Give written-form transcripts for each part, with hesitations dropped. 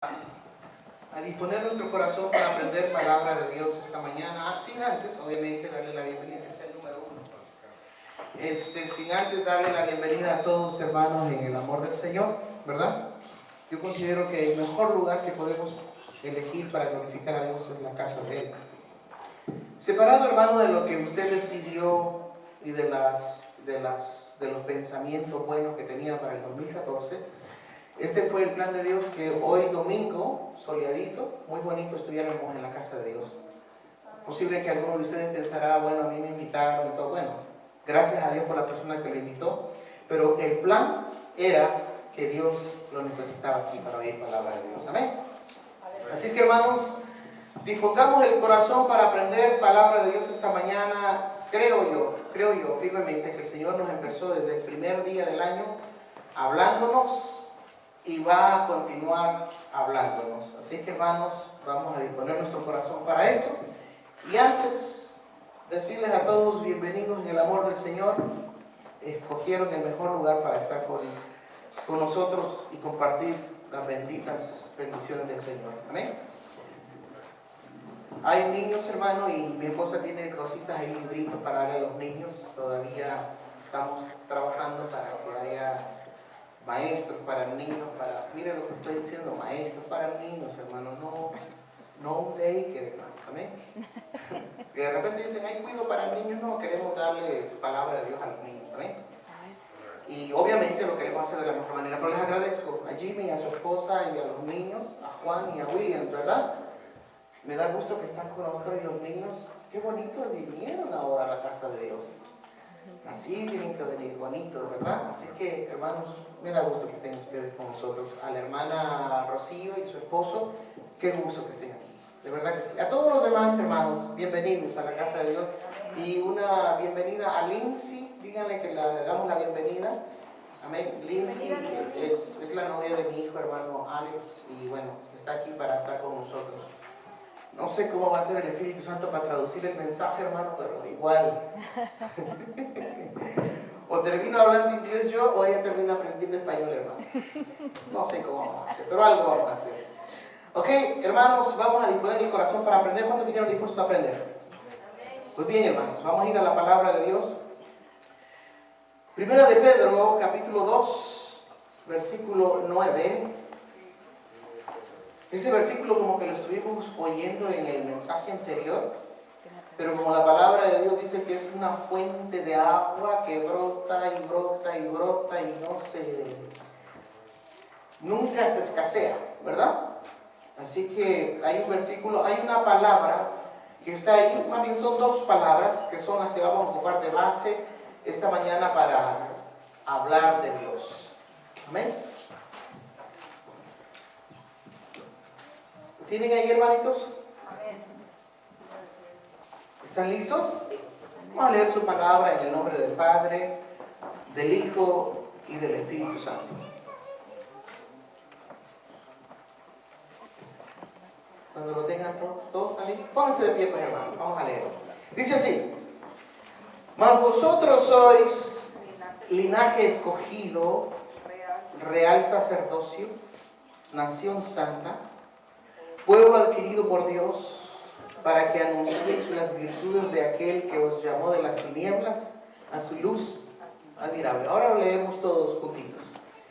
a disponer nuestro corazón para aprender palabra de Dios esta mañana, sin antes, obviamente, darle la bienvenida, que es el número uno. Sin antes darle la bienvenida a todos, hermanos, en el amor del Señor, ¿verdad? Yo considero que el mejor lugar que podemos elegir para glorificar a Dios es la casa de Él. Separado, hermano, de lo que usted decidió y de los pensamientos buenos que tenía para el 2014, este fue el plan de Dios, que hoy domingo, soleadito, muy bonito, estuviéramos en la casa de Dios. Posible que alguno de ustedes pensará, bueno, a mí me invitaron y todo. Bueno, gracias a Dios por la persona que lo invitó, pero el plan era que Dios lo necesitaba aquí para oír palabra de Dios. Amén. Así es que, hermanos, dispongamos el corazón para aprender palabra de Dios esta mañana. Creo yo firmemente que el Señor nos empezó desde el primer día del año hablándonos y va a continuar hablándonos. Así que, hermanos, vamos a disponer nuestro corazón para eso. Y antes, decirles a todos bienvenidos en el amor del Señor. Escogieron el mejor lugar para estar con nosotros y compartir las benditas bendiciones del Señor. Amén. Hay niños, hermano, y mi esposa tiene cositas ahí, libritos para darle a los niños. Todavía estamos trabajando para que haya maestros para niños, miren lo que estoy diciendo, maestros para niños, hermano, no un daycare, hermano, amén. Que de repente dicen, hay cuido para niños, no, queremos darles palabra de Dios a los niños, amén. Y obviamente lo queremos hacer de la mejor manera, pero les agradezco a Jimmy, a su esposa y a los niños, a Juan y a William, ¿verdad? Me da gusto que están con nosotros y los niños, qué bonito vinieron ahora a la casa de Dios. Así tienen que venir, bonitos, ¿verdad? Así que, hermanos, me da gusto que estén ustedes con nosotros. A la hermana Rocío y su esposo, qué gusto que estén aquí, de verdad que sí. A todos los demás, hermanos, bienvenidos a la casa de Dios. Y una bienvenida a Lindsay, díganle que le damos la bienvenida. Amén. Lindsay es la novia de mi hijo, hermano Alex, y bueno, está aquí para estar con nosotros. No sé cómo va a ser el Espíritu Santo para traducir el mensaje, hermano, pero igual. O termino hablando inglés yo, o ella termina aprendiendo español, hermano. No sé cómo vamos a hacer, pero algo vamos a hacer. Ok, hermanos, vamos a disponer el corazón para aprender. ¿Cuántos vinieron dispuestos a aprender? Pues bien, hermanos, vamos a ir a la palabra de Dios. Primera de Pedro, capítulo 2, versículo 9. Ese versículo como que lo estuvimos oyendo en el mensaje anterior, pero como la palabra de Dios dice que es una fuente de agua que brota y brota y brota y nunca se escasea, ¿verdad? Así que hay un versículo, hay una palabra que está ahí, más bien son dos palabras que son las que vamos a ocupar de base esta mañana para hablar de Dios. Amén. ¿Tienen ahí, hermanitos? ¿Están listos? Vamos a leer su palabra en el nombre del Padre, del Hijo y del Espíritu Santo. Cuando lo tengan todos también, pónganse de pie, pues, hermanos. Vamos a leerlo. Dice así: mas vosotros sois linaje escogido, real sacerdocio, nación santa, pueblo adquirido por Dios, para que anunciéis las virtudes de aquel que os llamó de las tinieblas a su luz admirable. Ahora lo leemos todos juntitos.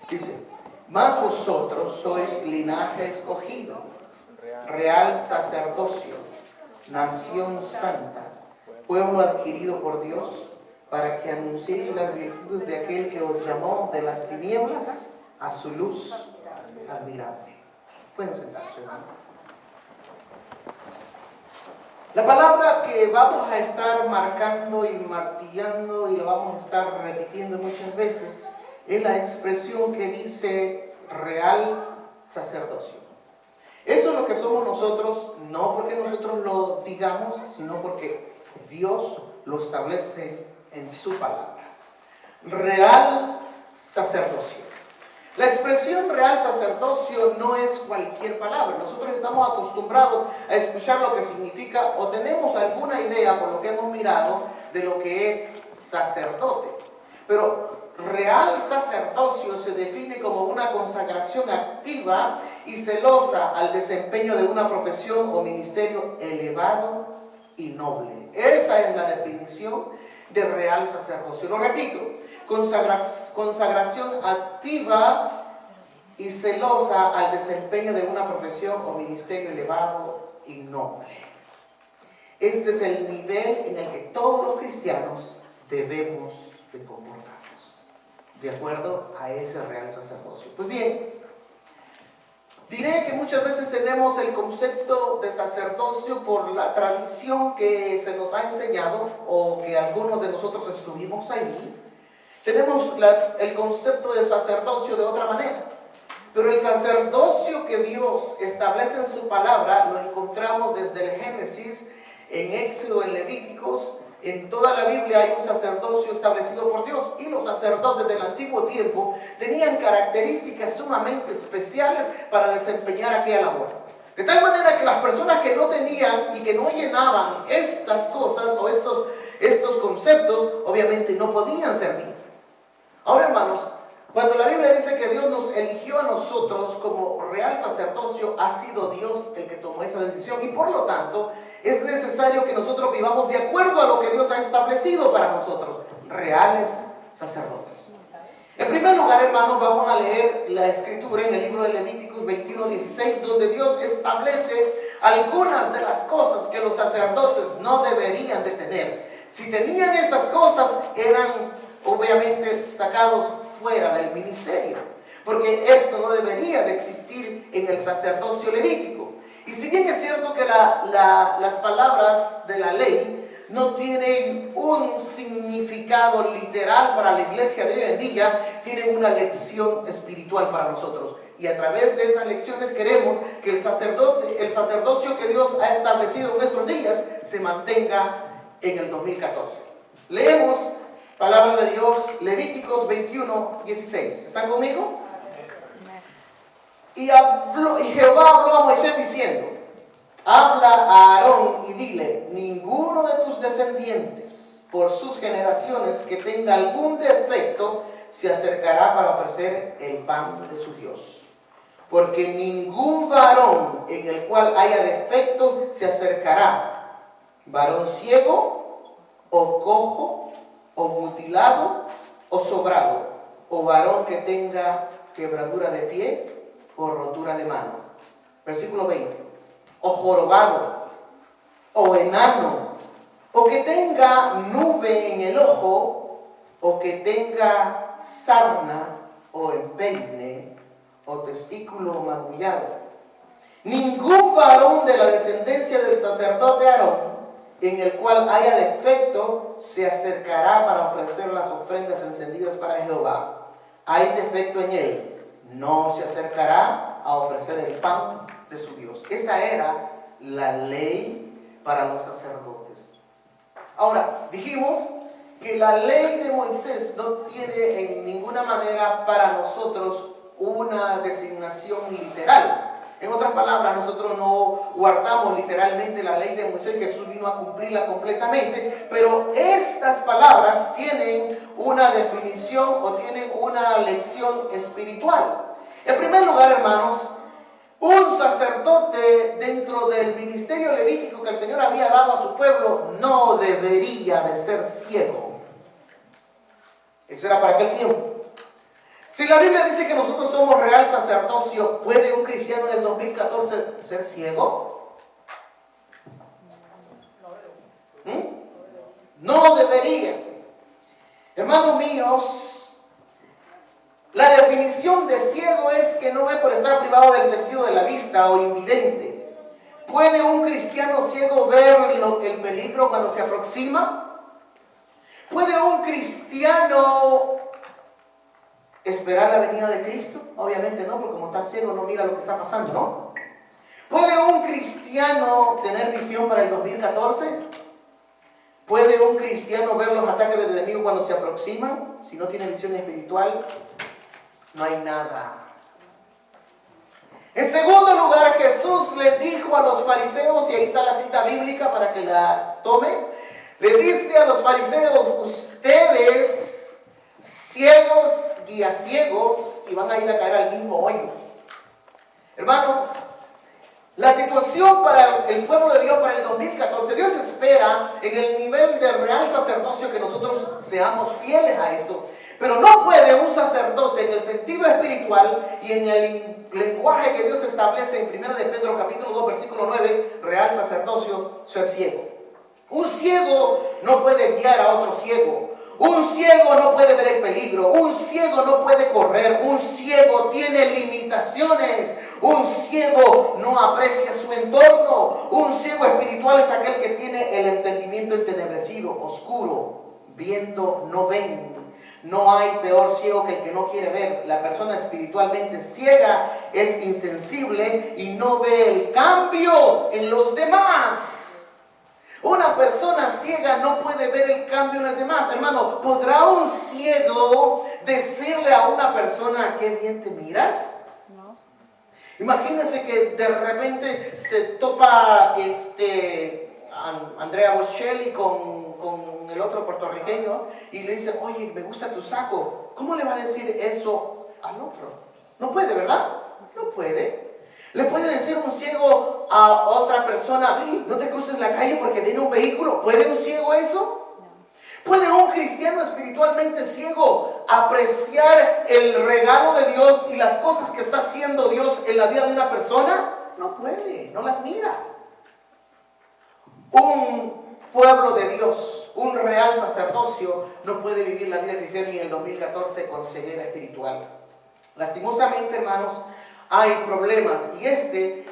Dice: mas vosotros sois linaje escogido, real sacerdocio, nación santa, pueblo adquirido por Dios, para que anunciéis las virtudes de aquel que os llamó de las tinieblas a su luz admirable. Pueden sentarse, hermanos. La palabra que vamos a estar marcando y martillando y lo vamos a estar repitiendo muchas veces es la expresión que dice real sacerdocio. Eso es lo que somos nosotros, no porque nosotros lo digamos, sino porque Dios lo establece en su palabra. Real sacerdocio. La expresión real sacerdocio no es cualquier palabra. Nosotros estamos acostumbrados a escuchar lo que significa o tenemos alguna idea por lo que hemos mirado de lo que es sacerdote. Pero real sacerdocio se define como una consagración activa y celosa al desempeño de una profesión o ministerio elevado y noble. Esa es la definición de real sacerdocio. Lo repito, consagración activa y celosa al desempeño de una profesión o ministerio elevado y noble. Este es el nivel en el que todos los cristianos debemos de comportarnos, de acuerdo a ese real sacerdocio. Pues bien, diré que muchas veces tenemos el concepto de sacerdocio por la tradición que se nos ha enseñado o que algunos de nosotros estuvimos allí. Tenemos el concepto de sacerdocio de otra manera. Pero el sacerdocio que Dios establece en su palabra lo encontramos desde el Génesis, en Éxodo, en Levíticos. En toda la Biblia hay un sacerdocio establecido por Dios, y los sacerdotes del antiguo tiempo tenían características sumamente especiales para desempeñar aquella labor. De tal manera que las personas que no tenían y que no llenaban estas cosas o estos conceptos, obviamente no podían servir. Ahora, hermanos, cuando la Biblia dice que Dios nos eligió a nosotros como real sacerdocio, ha sido Dios el que tomó esa decisión, y por lo tanto es necesario que nosotros vivamos de acuerdo a lo que Dios ha establecido para nosotros, reales sacerdotes. En primer lugar, hermanos, vamos a leer la escritura en el libro de Levíticos 21:16, donde Dios establece algunas de las cosas que los sacerdotes no deberían de tener. Si tenían estas cosas, eran obviamente sacados fuera del ministerio, porque esto no debería de existir en el sacerdocio levítico. Y si bien es cierto que las palabras de la ley no tienen un significado literal para la iglesia de hoy en día, tienen una lección espiritual para nosotros. Y a través de esas lecciones queremos que el sacerdocio que Dios ha establecido en nuestros días se mantenga en el 2014. Leemos palabra de Dios, Levíticos 21:16. ¿Están conmigo? Y Jehová habló a Moisés diciendo: habla a Aarón y dile: ninguno de tus descendientes, por sus generaciones, que tenga algún defecto, se acercará para ofrecer el pan de su Dios. Porque ningún varón en el cual haya defecto se acercará, varón ciego, o cojo, o mutilado, o sobrado, o varón que tenga quebradura de pie, o rotura de mano. Versículo 20. O jorobado, o enano, o que tenga nube en el ojo, o que tenga sarna, o empeine, o testículo magullado. Ningún varón de la descendencia del sacerdote Aarón, en el cual haya defecto, se acercará para ofrecer las ofrendas encendidas para Jehová. Hay defecto en él, no se acercará a ofrecer el pan de su Dios. Esa era la ley para los sacerdotes. Ahora, dijimos que la ley de Moisés no tiene en ninguna manera para nosotros una designación literal. En otras palabras, nosotros no guardamos literalmente la ley de Moisés. Jesús vino a cumplirla completamente, pero estas palabras tienen una definición o tienen una lección espiritual. En primer lugar, hermanos, un sacerdote dentro del ministerio levítico que el Señor había dado a su pueblo no debería de ser ciego. Eso era para aquel tiempo. Si la Biblia dice que nosotros somos real sacerdocio, ¿puede un cristiano del 2014 ser ciego? No debería. Hermanos míos, la definición de ciego es que no ve por estar privado del sentido de la vista o invidente. ¿Puede un cristiano ciego ver el peligro cuando se aproxima? ¿Puede un cristiano esperar la venida de Cristo? Obviamente no, porque como está ciego no mira lo que está pasando, ¿no? ¿Puede un cristiano tener visión para el 2014? ¿Puede un cristiano ver los ataques del enemigo cuando se aproximan? Si no tiene visión espiritual, no hay nada. En segundo lugar, Jesús le dijo a los fariseos, y ahí está la cita bíblica para que la tomen, le dice a los fariseos: ustedes ciegos, guías ciegos, y van a ir a caer al mismo hoyo. Hermanos, la situación para el pueblo de Dios para el 2014, Dios espera en el nivel de real sacerdocio que nosotros seamos fieles a esto. Pero no puede un sacerdote en el sentido espiritual y en el lenguaje que Dios establece en 1 de Pedro capítulo 2 versículo 9, real sacerdocio, ser ciego. Un ciego no puede guiar a otro ciego. Un ciego no puede ver el peligro. Un ciego no puede correr. Un ciego tiene limitaciones. Un ciego no aprecia su entorno. Un ciego espiritual es aquel que tiene el entendimiento entenebrecido, oscuro, viendo, no ven. No hay peor ciego que el que no quiere ver. La persona espiritualmente ciega es insensible y no ve el cambio en los demás. Una persona ciega no puede ver el cambio en los demás. Hermano, ¿podrá un ciego decirle a una persona qué bien te miras? No. Imagínense que de repente se topa Andrea Bocelli con el otro puertorriqueño y le dice, oye, me gusta tu saco. ¿Cómo le va a decir eso al otro? No puede, ¿verdad? No puede. ¿Le puede decir un ciego a otra persona, no te cruces la calle porque viene un vehículo? ¿Puede un ciego eso? ¿Puede un cristiano espiritualmente ciego apreciar el regalo de Dios y las cosas que está haciendo Dios en la vida de una persona? No puede, no las mira. Un pueblo de Dios, un real sacerdocio, no puede vivir la vida cristiana en el 2014 con ceguera espiritual. Lastimosamente, hermanos, hay problemas y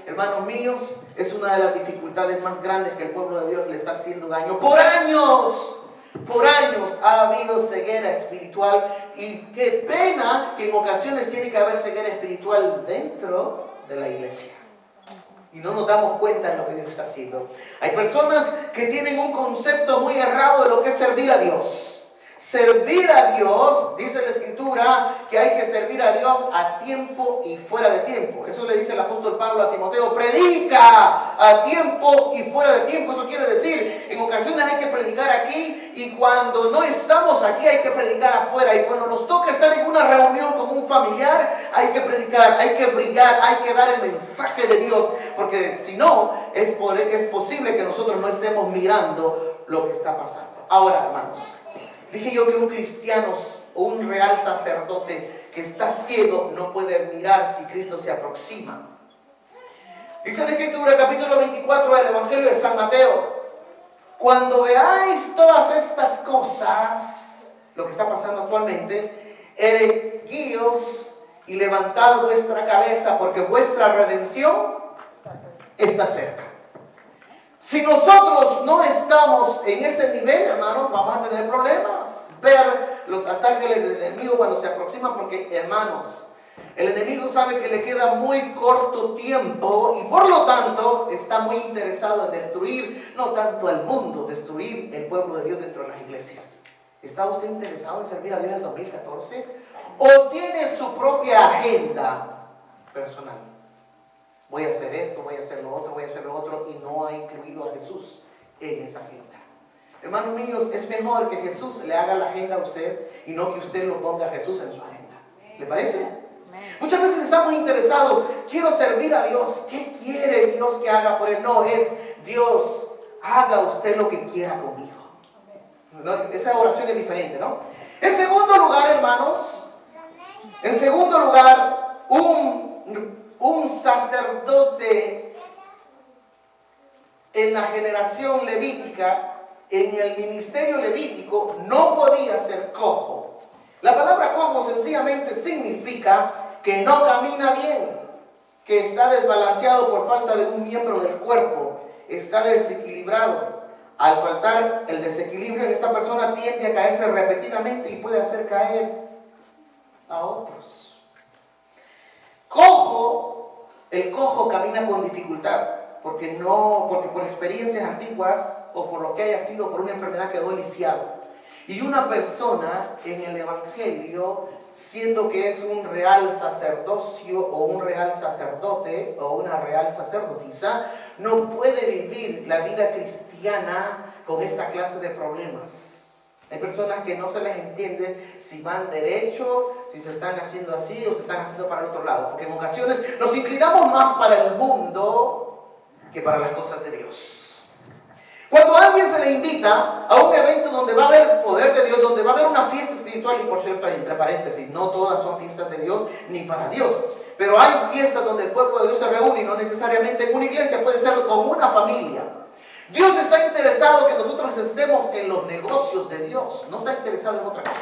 hermanos míos, es una de las dificultades más grandes que el pueblo de Dios le está haciendo daño. Por años ha habido ceguera espiritual y qué pena que en ocasiones tiene que haber ceguera espiritual dentro de la iglesia. Y no nos damos cuenta de lo que Dios está haciendo. Hay personas que tienen un concepto muy errado de lo que es servir a Dios. Servir a Dios, dice la Escritura, que hay que servir a Dios a tiempo y fuera de tiempo. Eso le dice el apóstol Pablo a Timoteo, predica a tiempo y fuera de tiempo. Eso quiere decir, en ocasiones hay que predicar aquí y cuando no estamos aquí hay que predicar afuera. Y cuando nos toca estar en una reunión con un familiar, hay que predicar, hay que brillar, hay que dar el mensaje de Dios. Porque si no, es posible que nosotros no estemos mirando lo que está pasando. Ahora, hermanos, dije yo que un cristiano o un real sacerdote que está ciego no puede mirar si Cristo se aproxima. Dice la Escritura, capítulo 24 del Evangelio de San Mateo, cuando veáis todas estas cosas, lo que está pasando actualmente, erguíos y levantad vuestra cabeza, porque vuestra redención está cerca. Si nosotros no estamos en ese nivel, hermanos, vamos a tener problemas. Ver los ataques del enemigo cuando se aproximan, porque, hermanos, el enemigo sabe que le queda muy corto tiempo y por lo tanto está muy interesado en destruir, no tanto al mundo, destruir el pueblo de Dios dentro de las iglesias. ¿Está usted interesado en servir a Dios en el 2014? ¿O tiene su propia agenda personal? Voy a hacer esto, voy a hacer lo otro, y no ha incluido a Jesús en esa agenda. Hermanos míos, es mejor que Jesús le haga la agenda a usted y no que usted lo ponga a Jesús en su agenda. ¿Le parece? Muchas veces estamos interesados, quiero servir a Dios, ¿qué quiere Dios que haga por él? No, es Dios, haga usted lo que quiera conmigo. ¿No? Esa oración es diferente, ¿no? En segundo lugar, hermanos, un sacerdote en la generación levítica, en el ministerio levítico, no podía ser cojo. La palabra cojo sencillamente significa que no camina bien, que está desbalanceado por falta de un miembro del cuerpo, está desequilibrado. Al faltar el desequilibrio en esta persona tiende a caerse repetidamente y puede hacer caer a otros. El cojo camina con dificultad, porque por experiencias antiguas o por lo que haya sido, por una enfermedad quedó lisiado. Y una persona en el Evangelio, siendo que es un real sacerdocio o un real sacerdote o una real sacerdotisa, no puede vivir la vida cristiana con esta clase de problemas. Hay personas que no se les entiende si van derecho, si se están haciendo así o se están haciendo para el otro lado. Porque en ocasiones nos inclinamos más para el mundo que para las cosas de Dios. Cuando a alguien se le invita a un evento donde va a haber poder de Dios, donde va a haber una fiesta espiritual, y por cierto, entre paréntesis, no todas son fiestas de Dios ni para Dios, pero hay fiestas donde el pueblo de Dios se reúne y no necesariamente en una iglesia, puede ser con una familia. Dios está interesado que nosotros estemos en los negocios de Dios, no está interesado en otra cosa.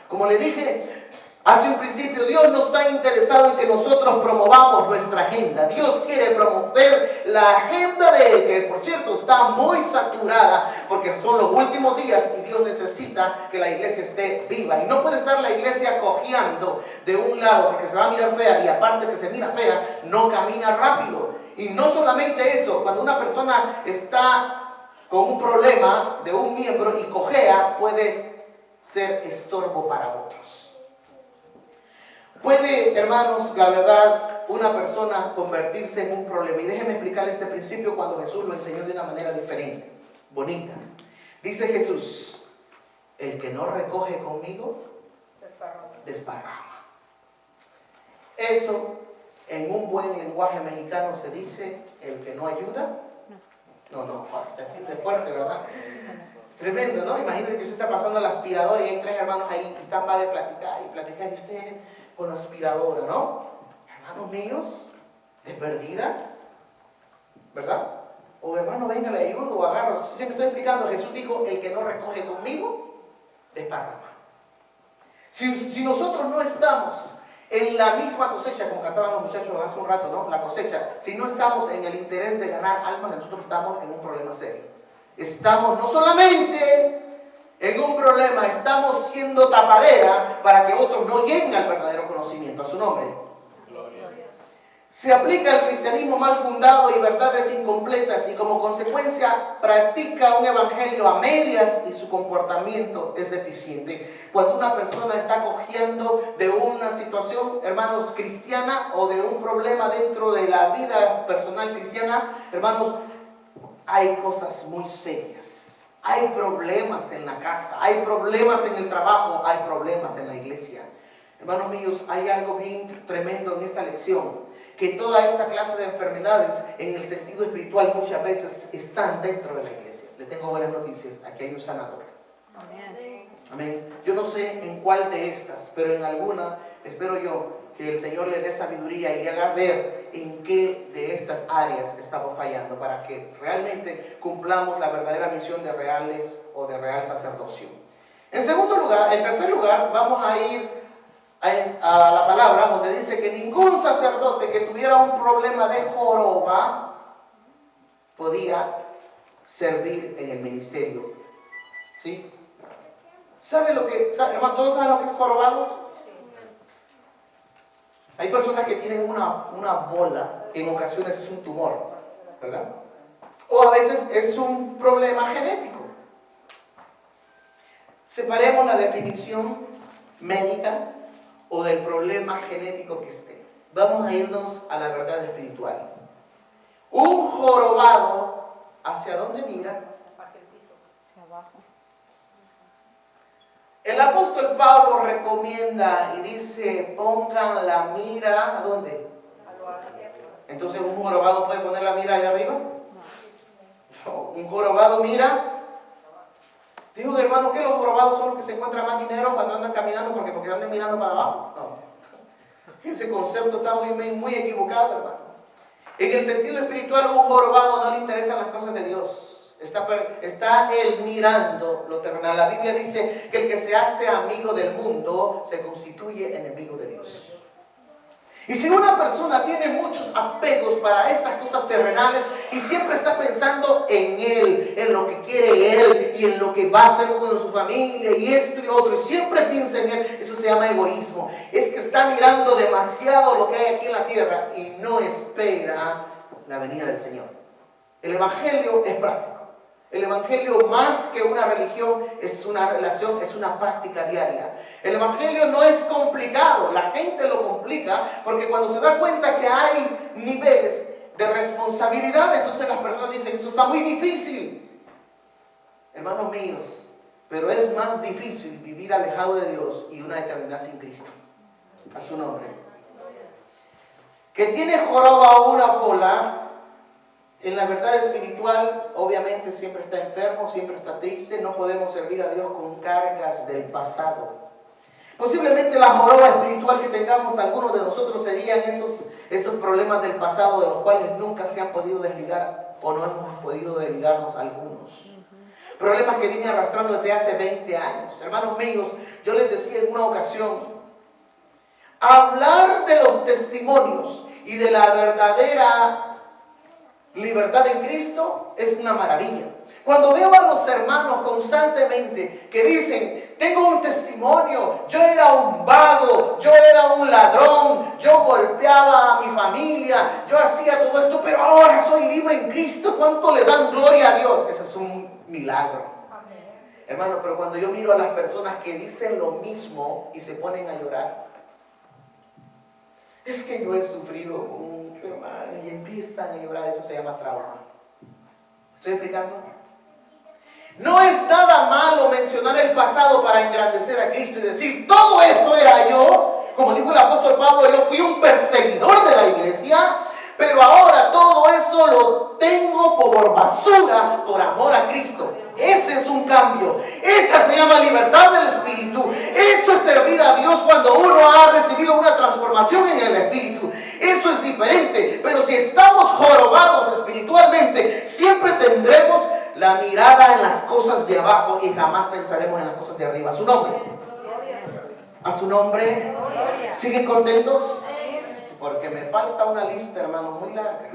Como le dije hace un principio, Dios no está interesado en que nosotros promovamos nuestra agenda. Dios quiere promover la agenda de Él, que por cierto está muy saturada porque son los últimos días y Dios necesita que la iglesia esté viva. Y no puede estar la iglesia cojeando de un lado porque se va a mirar fea, y aparte que se mira fea, no camina rápido. Y no solamente eso, cuando una persona está con un problema de un miembro y cojea, puede ser estorbo para otros. Puede, hermanos, la verdad, una persona convertirse en un problema. Y déjenme explicarles este principio cuando Jesús lo enseñó de una manera diferente, bonita. Dice Jesús, el que no recoge conmigo, desparrama. Eso, en un buen lenguaje mexicano se dice, el que no ayuda, no, se siente fuerte, ¿verdad? Tremendo, ¿no? Imagínense que usted está pasando la aspiradora y hay tres hermanos ahí que están para de platicar y usted con la aspiradora, ¿no? Hermanos míos, de perdida, ¿verdad? O hermano, venga, le ayudo o agarro. Siempre estoy explicando, Jesús dijo, el que no recoge conmigo, desparrama. Si nosotros no estamos en la misma cosecha, como cantaban los muchachos hace un rato, ¿no? La cosecha, si no estamos en el interés de ganar almas, nosotros estamos en un problema serio. Estamos no solamente en un problema, estamos siendo tapadera para que otros no lleguen al verdadero conocimiento, a su nombre. Se aplica el cristianismo mal fundado y verdades incompletas, y como consecuencia practica un evangelio a medias y su comportamiento es deficiente. Cuando una persona está cojeando de una situación, hermanos, cristiana, o de un problema dentro de la vida personal cristiana, hermanos, hay cosas muy serias. Hay problemas en la casa, hay problemas en el trabajo, hay problemas en la iglesia. Hermanos míos, hay algo bien tremendo en esta lección, que toda esta clase de enfermedades en el sentido espiritual muchas veces están dentro de la iglesia. Le tengo buenas noticias, aquí hay un sanador. Amén. Amén. Yo no sé en cuál de estas, pero en alguna espero yo que el Señor le dé sabiduría y le haga ver en qué de estas áreas estamos fallando, para que realmente cumplamos la verdadera misión de reales o de real sacerdocio. En tercer lugar, vamos a ir a la palabra donde dice que ningún sacerdote que tuviera un problema de joroba podía servir en el ministerio. ¿Sí? Hermano, ¿todos saben lo que es jorobado? Hay personas que tienen una bola, que en ocasiones es un tumor, ¿verdad? O a veces es un problema genético. Separemos la definición médica o del problema genético que esté. Vamos a irnos a la verdad espiritual. Un jorobado, ¿hacia dónde mira? Hacia el piso, hacia abajo. El apóstol Pablo recomienda y dice, pongan la mira, ¿a dónde? Entonces, ¿un jorobado puede poner la mira allá arriba? No. ¿Un jorobado mira? Dijo, hermano, que los jorobados son los que se encuentran más dinero cuando andan caminando porque andan mirando para abajo. No. Ese concepto está muy equivocado, hermano. En el sentido espiritual, un jorobado no le interesan las cosas de Dios. Está él mirando lo terrenal. La Biblia dice que el que se hace amigo del mundo se constituye enemigo de Dios. Y si una persona tiene muchos apegos para estas cosas terrenales y siempre está pensando en él, en lo que quiere él y en lo que va a hacer con su familia y esto y lo otro, y siempre piensa en él, eso se llama egoísmo. Es que está mirando demasiado lo que hay aquí en la tierra y no espera la venida del Señor. El evangelio es práctico. El evangelio, más que una religión, es una relación, es una práctica diaria. El evangelio no es complicado, la gente lo complica porque cuando se da cuenta que hay niveles de responsabilidad, entonces las personas dicen, eso está muy difícil. Hermanos míos, pero es más difícil vivir alejado de Dios y una eternidad sin Cristo. A su nombre. Que tiene joroba o una bola, en la verdad espiritual, obviamente siempre está enfermo, siempre está triste. No podemos servir a Dios con cargas del pasado. Posiblemente la joroba espiritual que tengamos algunos de nosotros serían esos problemas del pasado de los cuales nunca se han podido desligar o no hemos podido desligarnos algunos. Problemas que vienen arrastrando desde hace 20 años. Hermanos míos, yo les decía en una ocasión, hablar de los testimonios y de la verdadera libertad en Cristo es una maravilla. Cuando veo a los hermanos constantemente que dicen, tengo un testimonio, yo era un vago, yo era un ladrón, yo golpeaba a mi familia, yo hacía todo esto, pero ahora soy libre en Cristo, ¿cuánto le dan gloria a Dios? Ese es un milagro. Hermano, pero cuando yo miro a las personas que dicen lo mismo y se ponen a llorar, es que yo he sufrido mucho, hermano, y empiezan a llorar, eso se llama trauma. ¿Estoy explicando? No es nada malo mencionar el pasado para engrandecer a Cristo y decir, todo eso era yo. Como dijo el apóstol Pablo, yo fui un perseguidor de la iglesia, pero ahora todo eso lo tengo por basura por amor a Cristo. Ese es un cambio. Esa se llama libertad del espíritu. Esto es servir a Dios cuando uno ha recibido una transformación en el espíritu. Eso es diferente. Pero si estamos jorobados espiritualmente, siempre tendremos la mirada en las cosas de abajo y jamás pensaremos en las cosas de arriba. A su nombre. A su nombre. ¿Siguen contentos? Porque me falta una lista, hermanos, muy larga.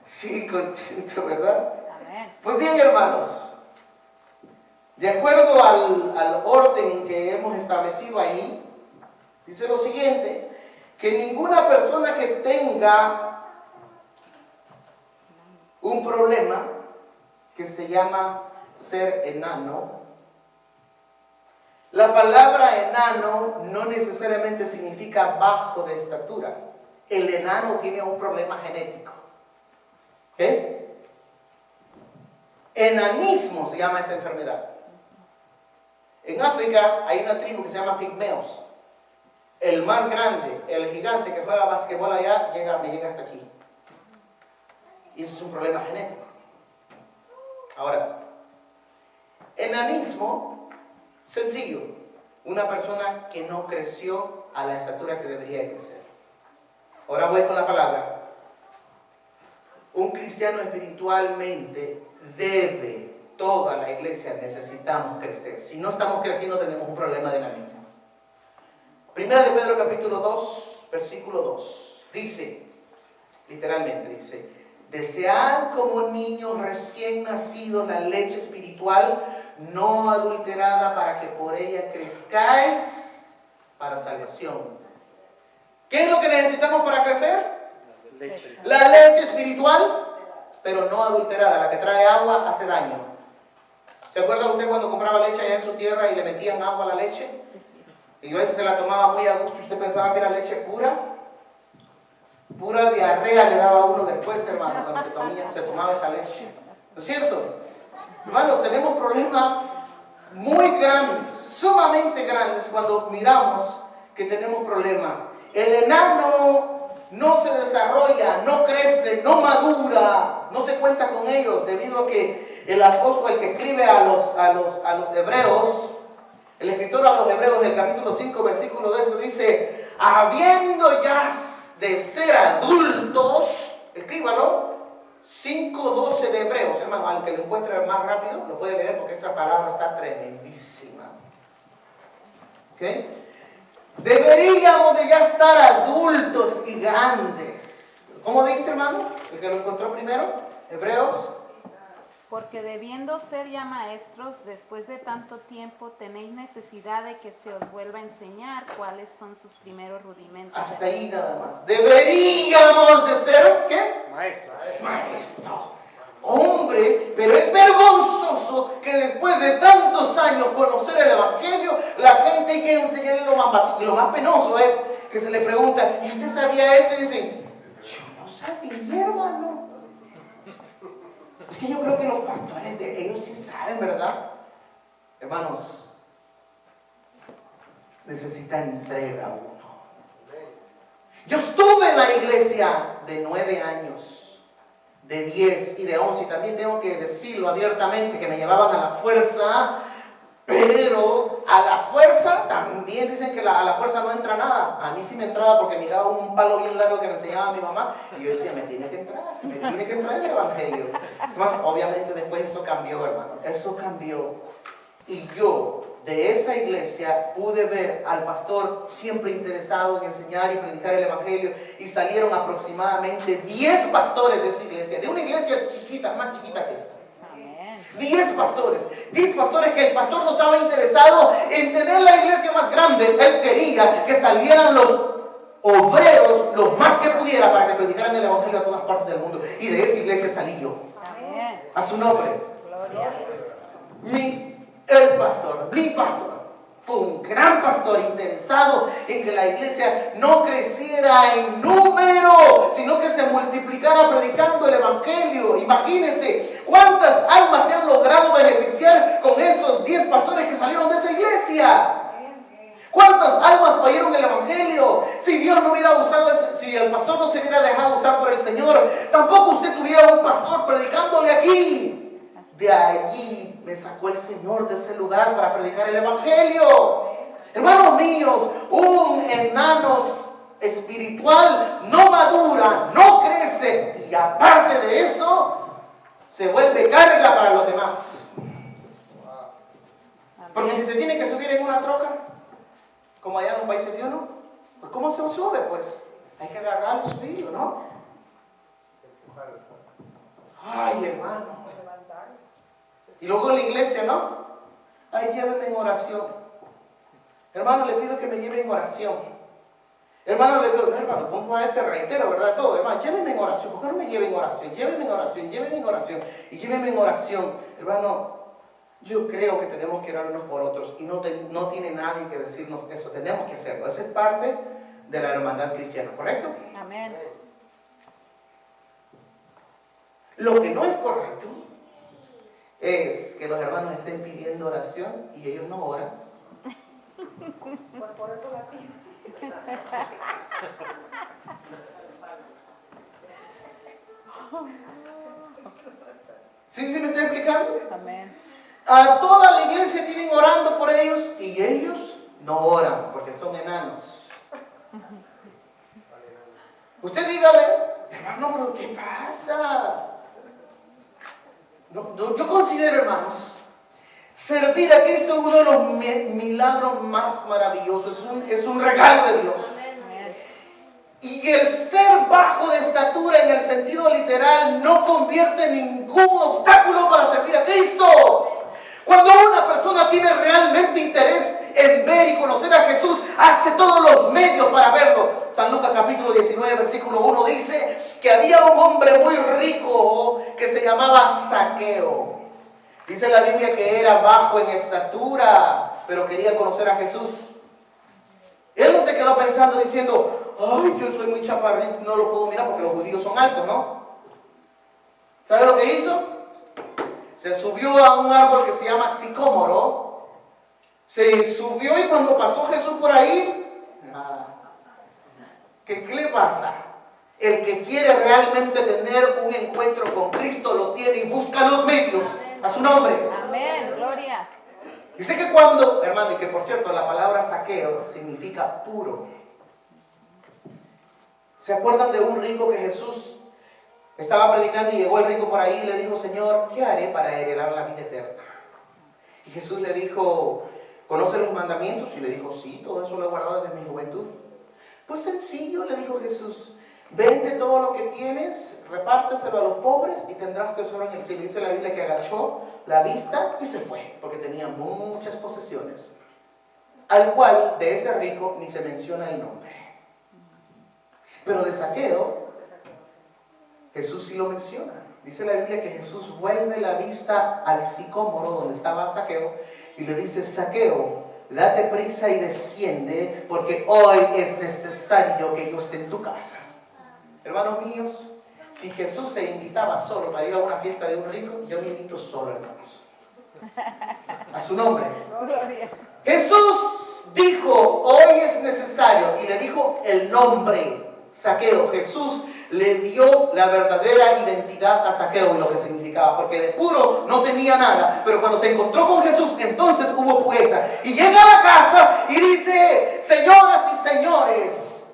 Sí, contento, ¿verdad? Pues bien, hermanos, de acuerdo al orden que hemos establecido ahí, dice lo siguiente, que ninguna persona que tenga un problema que se llama ser enano, la palabra enano no necesariamente significa bajo de estatura. El enano tiene un problema genético. ¿Qué? Enanismo se llama esa enfermedad. En África hay una tribu que se llama pigmeos. El más grande, el gigante que juega basquetbol allá, me llega hasta aquí. Y eso es un problema genético. Ahora, enanismo, sencillo, una persona que no creció a la estatura que debería crecer. Ahora voy con la palabra. Un cristiano espiritualmente debe, toda la iglesia necesitamos crecer. Si no estamos creciendo tenemos un problema de enanismo. Primera de Pedro capítulo 2, versículo 2. Dice, literalmente dice, desead como niños recién nacidos la leche espiritual no adulterada para que por ella crezcáis para salvación. ¿Qué es lo que necesitamos para crecer? La leche espiritual, pero no adulterada. La que trae agua hace daño. ¿Se acuerda usted cuando compraba leche allá en su tierra y le metían agua a la leche? Y a veces se la tomaba muy a gusto y usted pensaba que era leche pura. Pura diarrea le daba a uno después, hermano, cuando se tomaba esa leche. ¿No es cierto? Hermanos, tenemos problemas muy grandes, sumamente grandes, cuando miramos que tenemos problemas. El enano no se desarrolla, no crece, no madura, no se cuenta con ellos, debido a que el apóstol, el que escribe a los hebreos, el escritor a los hebreos del capítulo 5, versículo de eso, dice, habiendo ya de ser adultos, escríbalo, 5:12 de Hebreos, hermano, al que lo encuentre más rápido, lo puede leer porque esa palabra está tremendísima. ¿Ok? Deberíamos de ya estar adultos y grandes. ¿Cómo dice, hermano? El que lo encontró primero, Hebreos. Porque debiendo ser ya maestros, después de tanto tiempo, tenéis necesidad de que se os vuelva a enseñar cuáles son sus primeros rudimentos. Hasta ahí nada más. Deberíamos de ser, ¿qué? Maestro. Maestro. Hombre, pero es vergonzoso que después de tantos años conocer el Evangelio, la gente hay que enseñarle lo más básico. Y lo más penoso es que se le pregunta, ¿y usted sabía esto? Y dicen, yo no sabía, hermano. Es que yo creo que los pastores de ellos sí saben, ¿verdad? Hermanos, necesita entrega uno. Yo estuve en la iglesia de 9 años, de 10 y de 11, y también tengo que decirlo abiertamente, que me llevaban a la fuerza, pero a la fuerza también dicen que a la fuerza no entra nada. A mí sí me entraba porque me daba un palo bien largo que me enseñaba mi mamá, y yo decía, me tiene que entrar el evangelio. Hermano, obviamente después eso cambió, hermano, eso cambió. Y yo de esa iglesia pude ver al pastor siempre interesado en enseñar y predicar el evangelio, y salieron aproximadamente 10 pastores de esa iglesia, de una iglesia chiquita, más chiquita que esta. 10 pastores que el pastor no estaba interesado en tener la iglesia más grande. Él quería que salieran los obreros los más que pudiera para que predicaran el evangelio a todas partes del mundo. Y de esa iglesia salí yo. A su nombre. Mi pastor fue un gran pastor interesado en que la iglesia no creciera en número, sino que se multiplicara predicando el evangelio. Imagínense cuántas almas se han logrado beneficiar con esos 10 pastores que salieron de esa iglesia. ¿Cuántas almas oyeron el evangelio? Si Dios no hubiera usado, si el pastor no se hubiera dejado usar por el Señor, tampoco usted tuviera un pastor predicándole aquí. De allí me sacó el Señor de ese lugar para predicar el evangelio. Hermanos míos, un enano espiritual no madura, no crece, y aparte de eso, se vuelve carga para los demás. Porque si se tiene que subir en una troca, como allá en los países de uno, pues ¿cómo se sube? Pues hay que agarrar el subirlo, ¿no? Ay, hermano. Y luego en la iglesia, ¿no? Ay, llévenme en oración. Hermano, le pido que me lleve en oración. Hermano, le pido, hermano, ¿cómo a ese reitero, verdad? Todo, hermano, llévenme en oración. ¿Por qué no me lleven en oración? Llévenme en oración, llévenme en oración. Y llévenme en oración. Hermano, yo creo que tenemos que orar unos por otros. Y no tiene nadie que decirnos eso. Tenemos que hacerlo. Esa es parte de la hermandad cristiana, ¿correcto? Amén. Lo que no es correcto es que los hermanos estén pidiendo oración y ellos no oran. Pues por eso la pido. ¿Sí me estoy explicando? Amén. A toda la iglesia tienen orando por ellos y ellos no oran porque son enanos. Usted dígale, hermano, pero ¿qué pasa? Yo considero, hermanos, servir a Cristo es uno de los milagros más maravillosos. Es un regalo de Dios. Y el ser bajo de estatura en el sentido literal no convierte ningún obstáculo para servir a Cristo. Cuando una persona tiene realmente interés en ver y conocer a Jesús, hace todos los medios para verlo. San Lucas capítulo 19, versículo 1 dice que había un hombre muy rico que se llamaba Zaqueo. Dice la Biblia que era bajo en estatura, pero quería conocer a Jesús. Él no se quedó pensando diciendo, ay, yo soy muy chaparrito, no lo puedo mirar porque los judíos son altos, ¿no? ¿Sabe lo que hizo? Se subió a un árbol que se llama sicómoro, se subió y cuando pasó Jesús por ahí, ¿qué le pasa? El que quiere realmente tener un encuentro con Cristo lo tiene y busca los medios. A su nombre. Amén, gloria. Dice que cuando, hermano, y que por cierto la palabra saqueo significa puro. ¿Se acuerdan de un rico que Jesús estaba predicando y llegó el rico por ahí y le dijo, Señor, ¿qué haré para heredar la vida eterna? Y Jesús le dijo, ¿conoce los mandamientos? Y le dijo, sí, todo eso lo he guardado desde mi juventud. Pues sencillo, le dijo Jesús, vende todo lo que tienes, repárteselo a los pobres y tendrás tesoro en el cielo. Dice la Biblia que agachó la vista y se fue, porque tenía muchas posesiones. Al cual, de ese rico, ni se menciona el nombre. Pero de Zaqueo, Jesús sí lo menciona. Dice la Biblia que Jesús vuelve la vista al sicómoro donde estaba Zaqueo y le dice, Zaqueo, date prisa y desciende, porque hoy es necesario que yo esté en tu casa. Hermanos míos, Si Jesús se invitaba solo para ir a una fiesta de un rico, yo me invito solo, hermanos. A su nombre. Gloria. Jesús dijo, hoy es necesario, y le dijo el nombre, Zaqueo. Jesús le dio la verdadera identidad a Zaqueo y lo que significaba, porque de puro no tenía nada, pero cuando se encontró con Jesús, entonces hubo pureza. Y llega a la casa y dice, señoras y señores,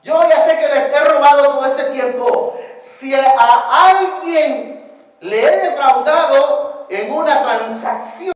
yo ya sé que les he robado todo este tiempo. Si a alguien le he defraudado en una transacción,